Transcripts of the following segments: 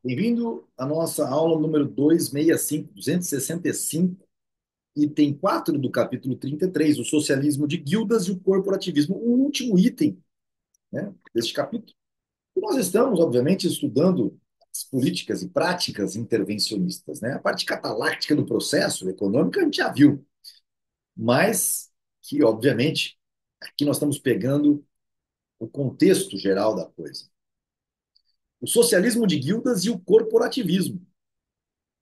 Bem-vindo à nossa aula número 265, item 4 do capítulo 33, o socialismo de guildas e o corporativismo, o último item, né, deste capítulo. E nós estamos, obviamente, estudando as políticas e práticas intervencionistas, né? A parte cataláctica do processo econômico a gente já viu, mas que, obviamente, aqui nós estamos pegando o contexto geral da coisa. O socialismo de guildas e o corporativismo.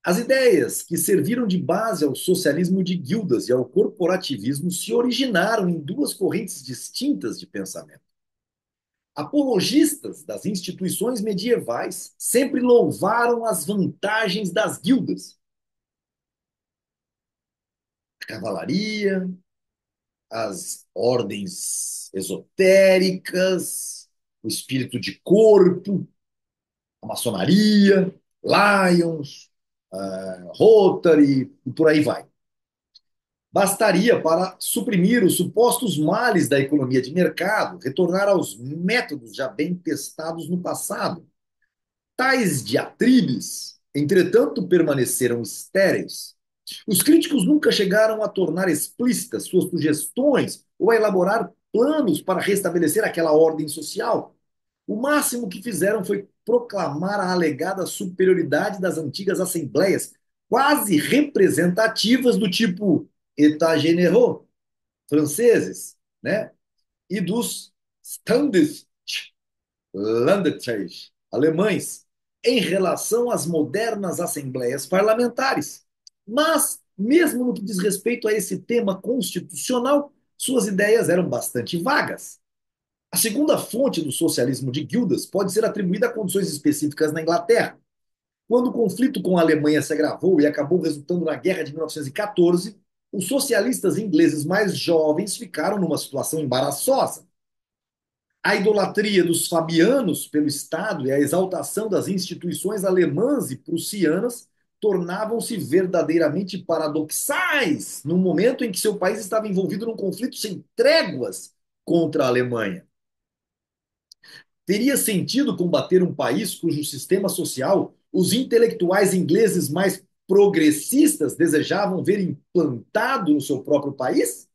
As ideias que serviram de base ao socialismo de guildas e ao corporativismo se originaram em duas correntes distintas de pensamento. Apologistas das instituições medievais sempre louvaram as vantagens das guildas. A cavalaria, as ordens esotéricas, o espírito de corpo, a maçonaria, Lions, Rotary e por aí vai. Bastaria para suprimir os supostos males da economia de mercado, retornar aos métodos já bem testados no passado. Tais diatribes, entretanto, permaneceram estéreis. Os críticos nunca chegaram a tornar explícitas suas sugestões ou a elaborar planos para restabelecer aquela ordem social. O máximo que fizeram foi proclamar a alegada superioridade das antigas assembleias, quase representativas do tipo État généraux franceses, né? E dos Standeslandtag alemães em relação às modernas assembleias parlamentares. Mas, mesmo no que diz respeito a esse tema constitucional, suas ideias eram bastante vagas. A segunda fonte do socialismo de guildas pode ser atribuída a condições específicas na Inglaterra. Quando o conflito com a Alemanha se agravou e acabou resultando na Guerra de 1914, os socialistas ingleses mais jovens ficaram numa situação embaraçosa. A idolatria dos fabianos pelo Estado e a exaltação das instituições alemãs e prussianas tornavam-se verdadeiramente paradoxais no momento em que seu país estava envolvido num conflito sem tréguas contra a Alemanha. Teria sentido combater um país cujo sistema social os intelectuais ingleses mais progressistas desejavam ver implantado no seu próprio país?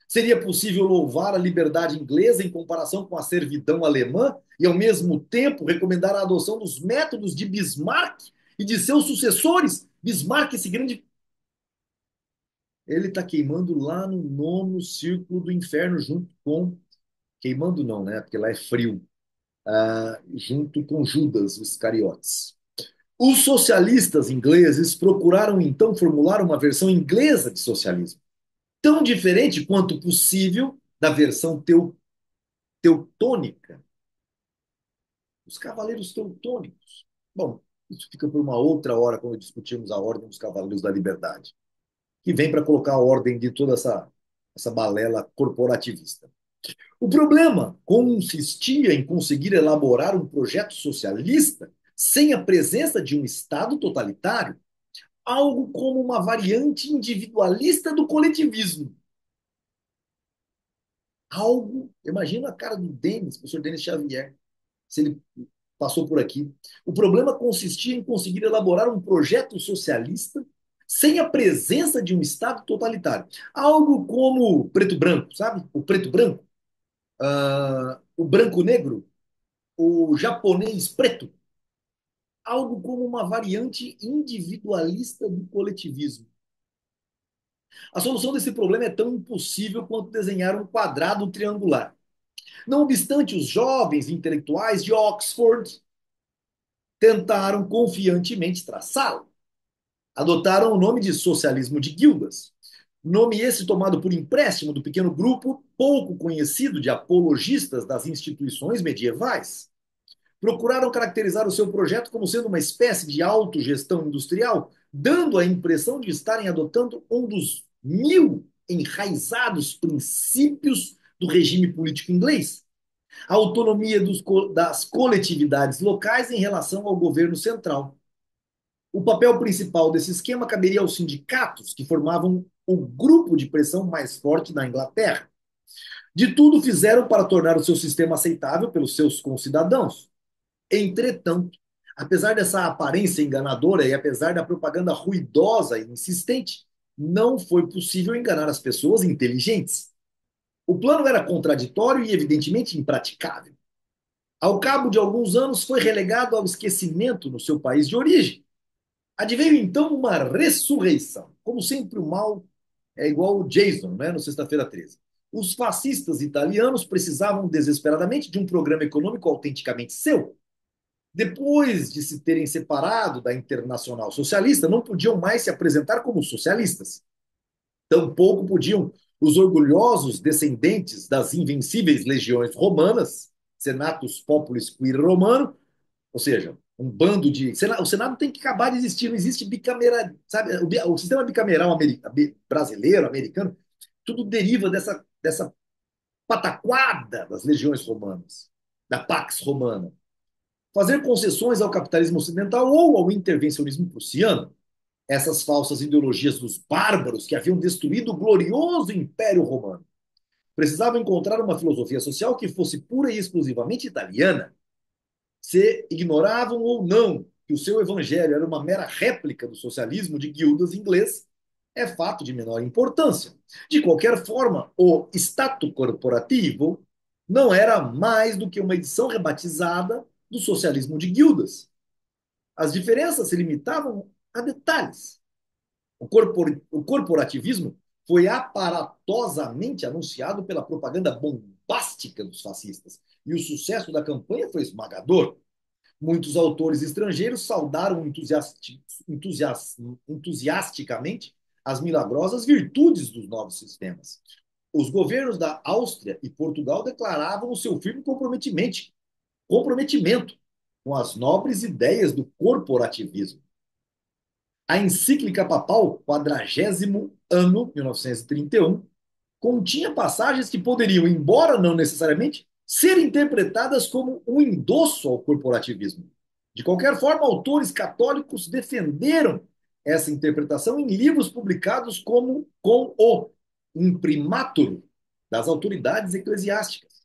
Seria possível louvar a liberdade inglesa em comparação com a servidão alemã e, ao mesmo tempo, recomendar a adoção dos métodos de Bismarck e de seus sucessores? Bismarck, esse grande. Ele está queimando lá no nono círculo do inferno, junto com. Queimando não, né? Porque lá é frio. Junto com Judas Iscariotes. Os socialistas ingleses procuraram então formular uma versão inglesa de socialismo, tão diferente quanto possível da versão teutônica, os cavaleiros teutônicos. Bom, isso fica por uma outra hora quando discutirmos a ordem dos cavaleiros da liberdade, que vem para colocar a ordem de toda essa balela corporativista. O problema consistia em conseguir elaborar um projeto socialista sem a presença de um Estado totalitário, algo como uma variante individualista do coletivismo. Algo, imagina a cara do Denis, professor Denis Xavier, se ele passou por aqui. O problema consistia em conseguir elaborar um projeto socialista sem a presença de um Estado totalitário. Algo como o preto-branco, sabe? O preto-branco, o branco-negro, o japonês preto, algo como uma variante individualista do coletivismo. A solução desse problema é tão impossível quanto desenhar um quadrado triangular. Não obstante, os jovens intelectuais de Oxford tentaram confiantemente traçá-lo. Adotaram o nome de socialismo de guildas, nome esse tomado por empréstimo do pequeno grupo pouco conhecido de apologistas das instituições medievais. Procuraram caracterizar o seu projeto como sendo uma espécie de autogestão industrial, dando a impressão de estarem adotando um dos 1000 enraizados princípios do regime político inglês. A autonomia das coletividades locais em relação ao governo central. O papel principal desse esquema caberia aos sindicatos, que formavam o grupo de pressão mais forte da Inglaterra. De tudo fizeram para tornar o seu sistema aceitável pelos seus concidadãos. Entretanto, Apesar dessa aparência enganadora e apesar da propaganda ruidosa e insistente, não foi possível enganar as pessoas inteligentes. O plano era contraditório e evidentemente impraticável. Ao cabo de alguns anos, foi relegado ao esquecimento no seu país de origem. Adveio então uma ressurreição. Como sempre, o mal é igual o Jason, né, no Sexta-feira 13. Os fascistas italianos precisavam desesperadamente de um programa econômico autenticamente seu. Depois de se terem separado da Internacional Socialista, não podiam mais se apresentar como socialistas. Tampouco podiam os orgulhosos descendentes das invencíveis legiões romanas, Senatus Populis Quir Romano, ou seja, um bando de. O Senado tem que acabar de existir, não existe bicameral, sabe? O sistema bicameral brasileiro, americano, tudo deriva dessa pataquada das legiões romanas, da Pax Romana. Fazer concessões ao capitalismo ocidental ou ao intervencionismo prussiano, essas falsas ideologias dos bárbaros que haviam destruído o glorioso Império Romano. Precisavam encontrar uma filosofia social que fosse pura e exclusivamente italiana. Se ignoravam ou não que o seu evangelho era uma mera réplica do socialismo de guildas inglês, é fato de menor importância. De qualquer forma, o Stato Corporativo não era mais do que uma edição rebatizada do socialismo de guildas. As diferenças se limitavam a detalhes. O corporativismo foi aparatosamente anunciado pela propaganda bombástica dos fascistas, e o sucesso da campanha foi esmagador. Muitos autores estrangeiros saudaram entusiasticamente as milagrosas virtudes dos novos sistemas. Os governos da Áustria e Portugal declaravam o seu firme comprometimento com as nobres ideias do corporativismo. A encíclica papal, 40º ano, 1931, continha passagens que poderiam, embora não necessariamente, ser interpretadas como um endosso ao corporativismo. De qualquer forma, autores católicos defenderam essa interpretação em livros publicados como com o imprimatur das autoridades eclesiásticas.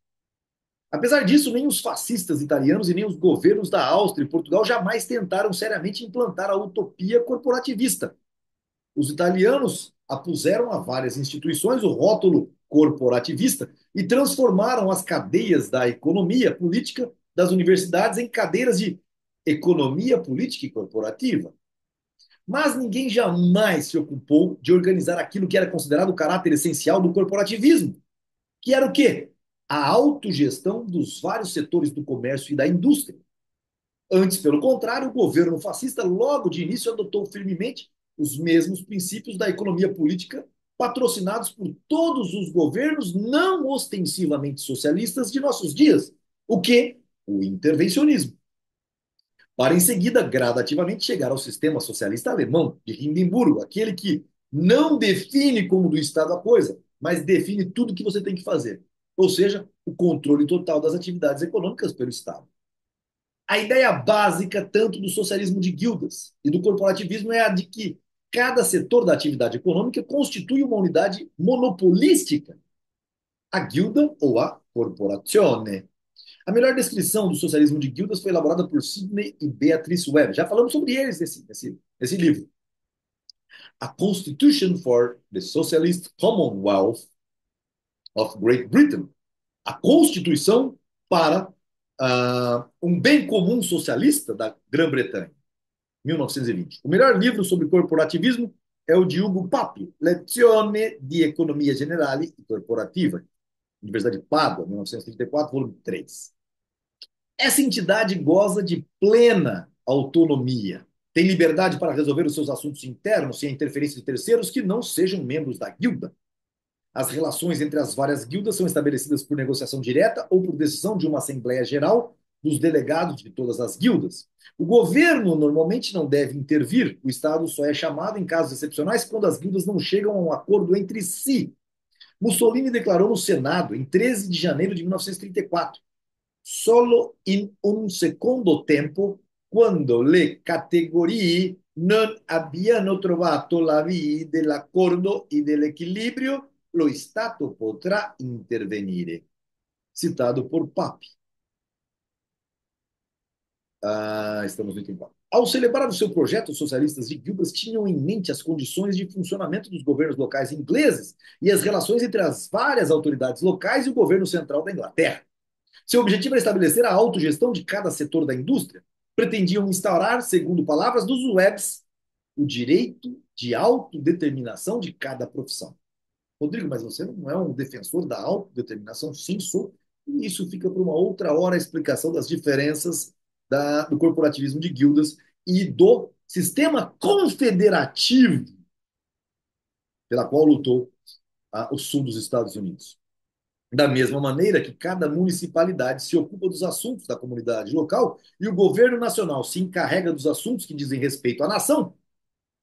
Apesar disso, nem os fascistas italianos e nem os governos da Áustria e Portugal jamais tentaram seriamente implantar a utopia corporativista. Os italianos apuseram a várias instituições o rótulo corporativista e transformaram as cadeias da economia política das universidades em cadeiras de economia política e corporativa. Mas ninguém jamais se ocupou de organizar aquilo que era considerado o caráter essencial do corporativismo, que era o quê? A autogestão dos vários setores do comércio e da indústria. Antes, pelo contrário, o governo fascista logo de início adotou firmemente os mesmos princípios da economia política patrocinados por todos os governos não ostensivamente socialistas de nossos dias. O que? O intervencionismo. Para em seguida, gradativamente, chegar ao sistema socialista alemão de Hindenburgo, aquele que não define como do Estado a coisa, mas define tudo o que você tem que fazer. Ou seja, o controle total das atividades econômicas pelo Estado. A ideia básica, tanto do socialismo de guildas e do corporativismo, é a de que cada setor da atividade econômica constitui uma unidade monopolística, a guilda ou a corporazione. A melhor descrição do socialismo de guildas foi elaborada por Sidney e Beatrice Webb. Já falamos sobre eles nesse livro. A Constitution for the Socialist Commonwealth of Great Britain. A Constituição para um bem comum socialista da Grã-Bretanha, 1920. O melhor livro sobre corporativismo é o de Ugo Papi, Lezione di Economia Generale e Corporativa, Universidade de Pádua, 1934, volume 3. Essa entidade goza de plena autonomia. Tem liberdade para resolver os seus assuntos internos sem a interferência de terceiros que não sejam membros da guilda. As relações entre as várias guildas são estabelecidas por negociação direta ou por decisão de uma Assembleia Geral dos delegados de todas as guildas. O governo normalmente não deve intervir, o Estado só é chamado em casos excepcionais quando as guildas não chegam a um acordo entre si. Mussolini declarou no Senado, em 13 de janeiro de 1934, solo in un secondo tempo, quando le categorie non abbiano trovato la via dell'accordo e dell'equilibrio, lo Stato potrà intervenire. Citado por Papi. Estamos no item 4. Ao celebrar o seu projeto, os socialistas de Gildas tinham em mente as condições de funcionamento dos governos locais ingleses e as relações entre as várias autoridades locais e o governo central da Inglaterra. Seu objetivo era estabelecer a autogestão de cada setor da indústria. Pretendiam instaurar, segundo palavras dos Webbs, o direito de autodeterminação de cada profissão. Rodrigo, mas você não é um defensor da autodeterminação? Sim, sou. E isso fica para uma outra hora a explicação das diferenças do corporativismo de guildas e do sistema confederativo pela qual lutou o sul dos Estados Unidos. Da mesma maneira que cada municipalidade se ocupa dos assuntos da comunidade local e o governo nacional se encarrega dos assuntos que dizem respeito à nação,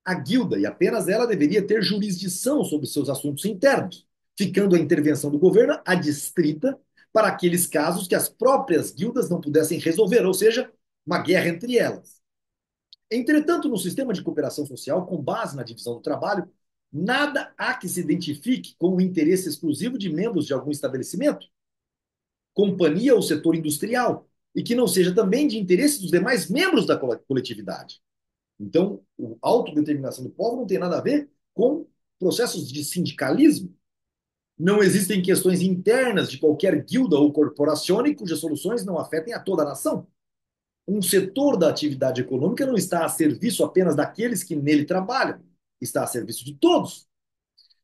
a guilda, e apenas ela, deveria ter jurisdição sobre seus assuntos internos, ficando a intervenção do governo adstrita para aqueles casos que as próprias guildas não pudessem resolver, ou seja, uma guerra entre elas. Entretanto, no sistema de cooperação social, com base na divisão do trabalho, nada há que se identifique com o interesse exclusivo de membros de algum estabelecimento, companhia ou setor industrial, e que não seja também de interesse dos demais membros da coletividade. Então, a autodeterminação do povo não tem nada a ver com processos de sindicalismo. Não existem questões internas de qualquer guilda ou corporação cujas soluções não afetem a toda a nação. Um setor da atividade econômica não está a serviço apenas daqueles que nele trabalham, está a serviço de todos.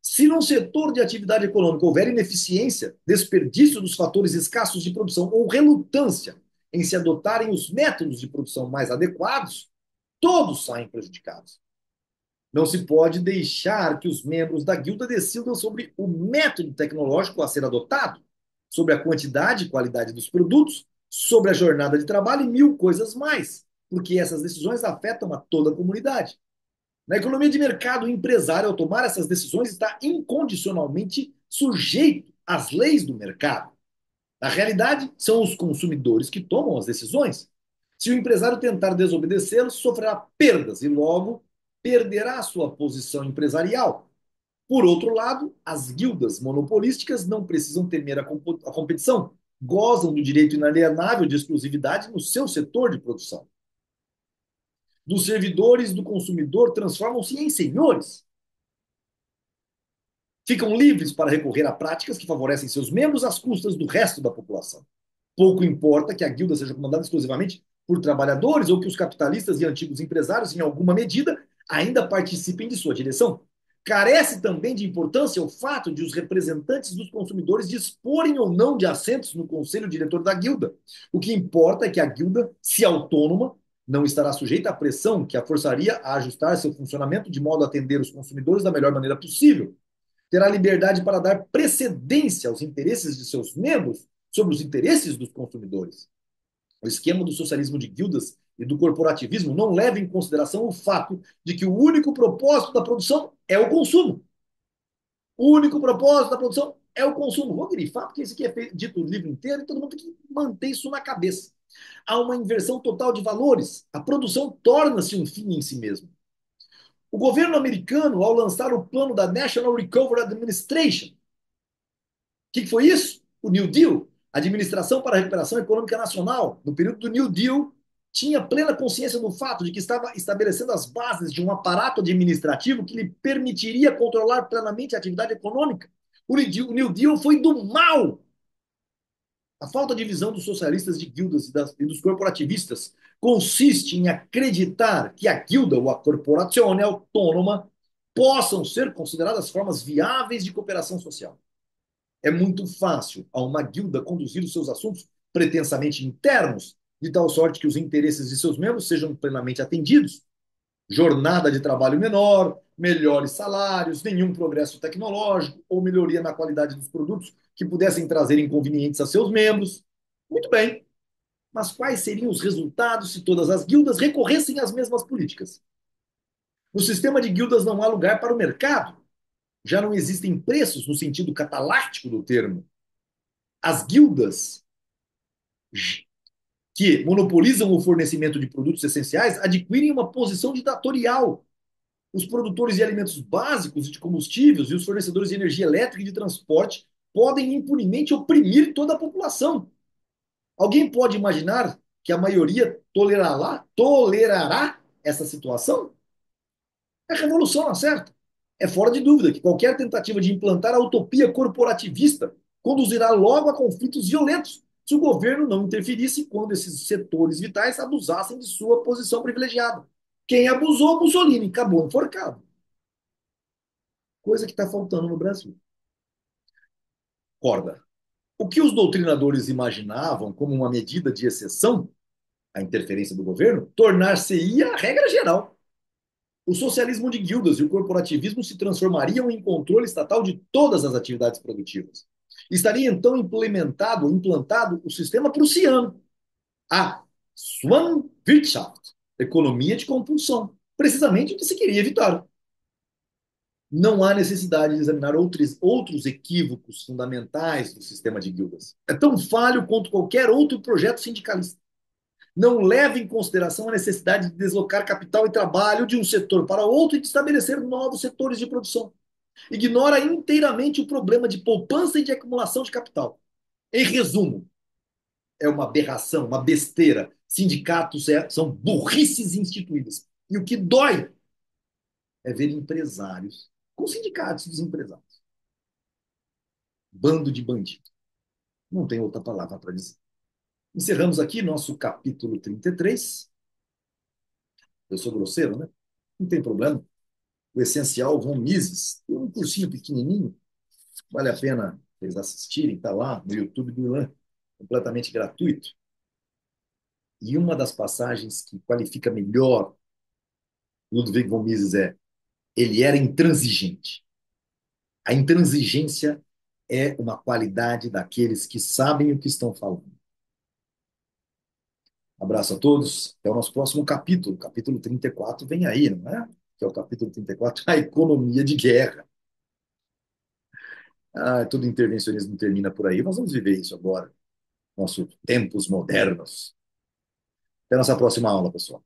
Se num setor de atividade econômica houver ineficiência, desperdício dos fatores escassos de produção ou relutância em se adotarem os métodos de produção mais adequados, todos saem prejudicados. Não se pode deixar que os membros da guilda decidam sobre o método tecnológico a ser adotado, sobre a quantidade e qualidade dos produtos, sobre a jornada de trabalho e mil coisas mais, porque essas decisões afetam a toda a comunidade. Na economia de mercado, o empresário, ao tomar essas decisões, está incondicionalmente sujeito às leis do mercado. Na realidade, são os consumidores que tomam as decisões. Se o empresário tentar desobedecê-los, sofrerá perdas e logo perderá sua posição empresarial. Por outro lado, as guildas monopolísticas não precisam temer a competição, gozam do direito inalienável de exclusividade no seu setor de produção. Dos servidores do consumidor transformam-se em senhores. Ficam livres para recorrer a práticas que favorecem seus membros às custas do resto da população. Pouco importa que a guilda seja comandada exclusivamente por trabalhadores ou que os capitalistas e antigos empresários, em alguma medida, ainda participem de sua direção. Carece também de importância o fato de os representantes dos consumidores disporem ou não de assentos no conselho diretor da guilda. O que importa é que a guilda, se autônoma, não estará sujeita à pressão que a forçaria a ajustar seu funcionamento de modo a atender os consumidores da melhor maneira possível. Terá liberdade para dar precedência aos interesses de seus membros sobre os interesses dos consumidores. O esquema do socialismo de guildas e do corporativismo não leva em consideração o fato de que o único propósito da produção é o consumo. O único propósito da produção é o consumo. Vou grifar, porque isso aqui é dito o livro inteiro e todo mundo tem que manter isso na cabeça. Há uma inversão total de valores. A produção torna-se um fim em si mesmo. O governo americano, ao lançar o plano da National Recovery Administration, o que foi isso? O New Deal, Administração para a Recuperação Econômica Nacional, no período do New Deal, tinha plena consciência do fato de que estava estabelecendo as bases de um aparato administrativo que lhe permitiria controlar plenamente a atividade econômica. O New Deal foi do mal. A falta de visão dos socialistas de guildas e dos corporativistas consiste em acreditar que a guilda ou a corporação autônoma possam ser consideradas formas viáveis de cooperação social. É muito fácil a uma guilda conduzir os seus assuntos pretensamente internos, de tal sorte que os interesses de seus membros sejam plenamente atendidos. Jornada de trabalho menor, melhores salários, nenhum progresso tecnológico ou melhoria na qualidade dos produtos que pudessem trazer inconvenientes a seus membros. Muito bem, mas quais seriam os resultados se todas as guildas recorressem às mesmas políticas? No sistema de guildas não há lugar para o mercado. Já não existem preços no sentido cataláctico do termo. As guildas que monopolizam o fornecimento de produtos essenciais adquirem uma posição ditatorial. Os produtores de alimentos básicos e de combustíveis e os fornecedores de energia elétrica e de transporte podem impunemente oprimir toda a população. Alguém pode imaginar que a maioria tolerará essa situação? É revolução, não certa. É fora de dúvida que qualquer tentativa de implantar a utopia corporativista conduzirá logo a conflitos violentos se o governo não interferisse quando esses setores vitais abusassem de sua posição privilegiada. Quem abusou, Mussolini, acabou enforcado. Coisa que está faltando no Brasil. Corda. O que os doutrinadores imaginavam como uma medida de exceção, a interferência do governo, tornar-se-ia a regra geral. O socialismo de guildas e o corporativismo se transformariam em controle estatal de todas as atividades produtivas. Estaria então implantado o sistema prussiano, a Swanwirtschaft, economia de compulsão, precisamente o que se queria evitar. Não há necessidade de examinar outros equívocos fundamentais do sistema de guildas. É tão falho quanto qualquer outro projeto sindicalista. Não leva em consideração a necessidade de deslocar capital e trabalho de um setor para outro e de estabelecer novos setores de produção. Ignora inteiramente o problema de poupança e de acumulação de capital. Em resumo, é uma aberração, uma besteira. Sindicatos são burrices instituídas. E o que dói é ver empresários com sindicatos dos empresários. Bando de bandido. Não tem outra palavra para dizer. Encerramos aqui nosso capítulo 33. Eu sou grosseiro, né? Não tem problema. O Essencial Von Mises. Tem um cursinho pequenininho, vale a pena vocês assistirem, está lá no YouTube do Ilan, completamente gratuito. E uma das passagens que qualifica melhor Ludwig von Mises é: ele era intransigente. A intransigência é uma qualidade daqueles que sabem o que estão falando. Abraço a todos. Até o nosso próximo capítulo. Capítulo 34 vem aí, não é? Que é o capítulo 34, a economia de guerra. Ah, todo intervencionismo termina por aí. Nós vamos viver isso agora. Nossos tempos modernos. Até a nossa próxima aula, pessoal.